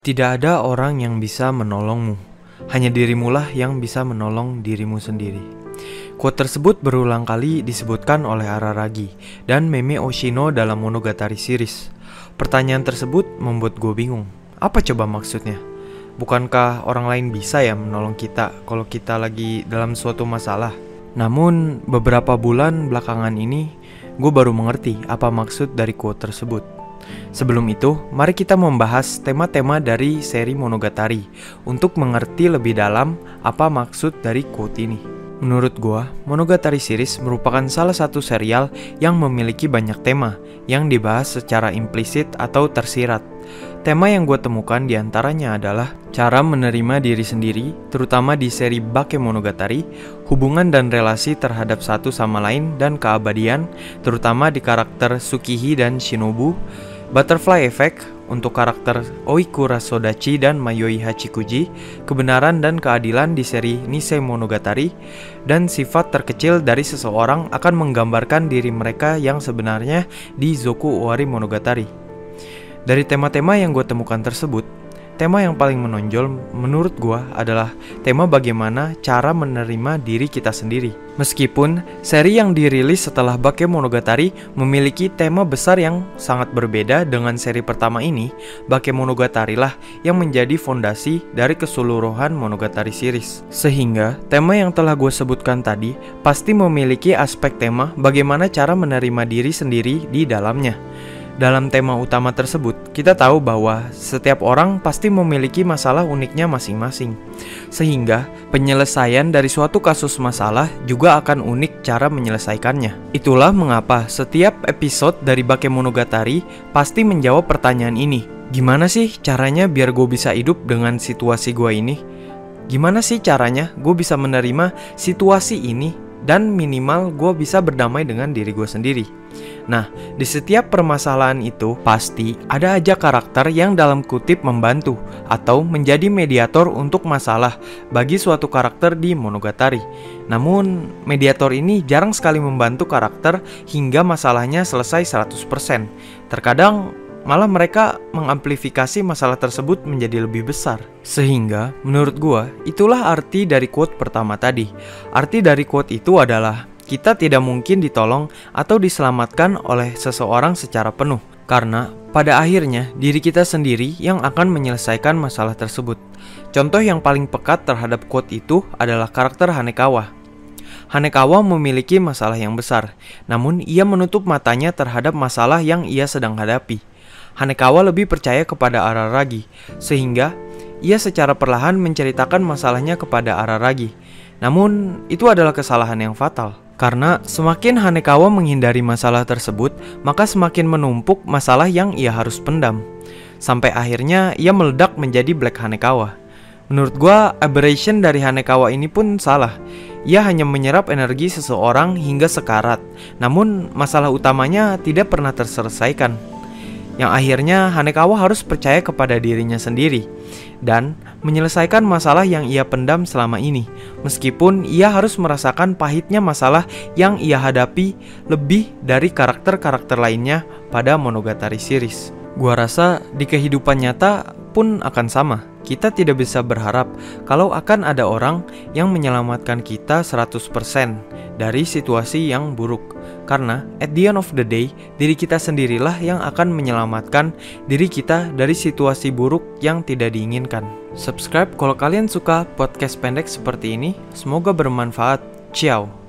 Tidak ada orang yang bisa menolongmu, hanya dirimulah yang bisa menolong dirimu sendiri. Quote tersebut berulang kali disebutkan oleh Araragi dan Meme Oshino dalam Monogatari series. Pertanyaan tersebut membuat gue bingung. Apa coba maksudnya? Bukankah orang lain bisa ya menolong kita kalau kita lagi dalam suatu masalah? Namun beberapa bulan belakangan ini gue baru mengerti apa maksud dari quote tersebut. Sebelum itu, mari kita membahas tema-tema dari seri Monogatari untuk mengerti lebih dalam apa maksud dari quote ini. Menurut gua, Monogatari series merupakan salah satu serial yang memiliki banyak tema yang dibahas secara implisit atau tersirat. Tema yang gue temukan diantaranya adalah cara menerima diri sendiri, terutama di seri Bakemonogatari, hubungan dan relasi terhadap satu sama lain dan keabadian, terutama di karakter Tsukihi dan Shinobu, Butterfly Effect untuk karakter Oikura Sodachi dan Mayoi Hachikuji, kebenaran dan keadilan di seri Nisei Monogatari, dan sifat terkecil dari seseorang akan menggambarkan diri mereka yang sebenarnya di Zoku Owari Monogatari. Dari tema-tema yang gue temukan tersebut, tema yang paling menonjol menurut gue adalah tema bagaimana cara menerima diri kita sendiri. Meskipun seri yang dirilis setelah Bakemonogatari memiliki tema besar yang sangat berbeda dengan seri pertama ini, Bakemonogatari lah yang menjadi fondasi dari keseluruhan Monogatari series. Sehingga tema yang telah gue sebutkan tadi pasti memiliki aspek tema bagaimana cara menerima diri sendiri di dalamnya. Dalam tema utama tersebut, kita tahu bahwa setiap orang pasti memiliki masalah uniknya masing-masing. Sehingga, penyelesaian dari suatu kasus masalah juga akan unik cara menyelesaikannya. Itulah mengapa setiap episode dari Bakemonogatari pasti menjawab pertanyaan ini. Gimana sih caranya biar gue bisa hidup dengan situasi gue ini? Gimana sih caranya gue bisa menerima situasi ini? Dan minimal gue bisa berdamai dengan diri gue sendiri. Nah, di setiap permasalahan itu pasti ada aja karakter yang dalam kutip membantu atau menjadi mediator untuk masalah bagi suatu karakter di Monogatari. Namun, mediator ini jarang sekali membantu karakter hingga masalahnya selesai 100%. Terkadang malah mereka mengamplifikasi masalah tersebut menjadi lebih besar. Sehingga, menurut gua, itulah arti dari quote pertama tadi. Arti dari quote itu adalah, kita tidak mungkin ditolong atau diselamatkan oleh seseorang secara penuh. Karena, pada akhirnya, diri kita sendiri yang akan menyelesaikan masalah tersebut. Contoh yang paling pekat terhadap quote itu adalah karakter Hanekawa. Hanekawa memiliki masalah yang besar, namun ia menutup matanya terhadap masalah yang ia sedang hadapi. Hanekawa lebih percaya kepada Araragi, sehingga ia secara perlahan menceritakan masalahnya kepada Araragi. Namun, itu adalah kesalahan yang fatal. Karena semakin Hanekawa menghindari masalah tersebut, maka semakin menumpuk masalah yang ia harus pendam. Sampai akhirnya ia meledak menjadi Black Hanekawa. Menurut gua, aberration dari Hanekawa ini pun salah. Ia hanya menyerap energi seseorang hingga sekarat. Namun, masalah utamanya tidak pernah terselesaikan. Yang akhirnya Hanekawa harus percaya kepada dirinya sendiri dan menyelesaikan masalah yang ia pendam selama ini, meskipun ia harus merasakan pahitnya masalah yang ia hadapi lebih dari karakter-karakter lainnya pada Monogatari series. Gua rasa di kehidupan nyata pun akan sama. Kita tidak bisa berharap kalau akan ada orang yang menyelamatkan kita 100% dari situasi yang buruk. Karena at the end of the day, diri kita sendirilah yang akan menyelamatkan diri kita dari situasi buruk yang tidak diinginkan. Subscribe kalau kalian suka podcast pendek seperti ini. Semoga bermanfaat. Ciao.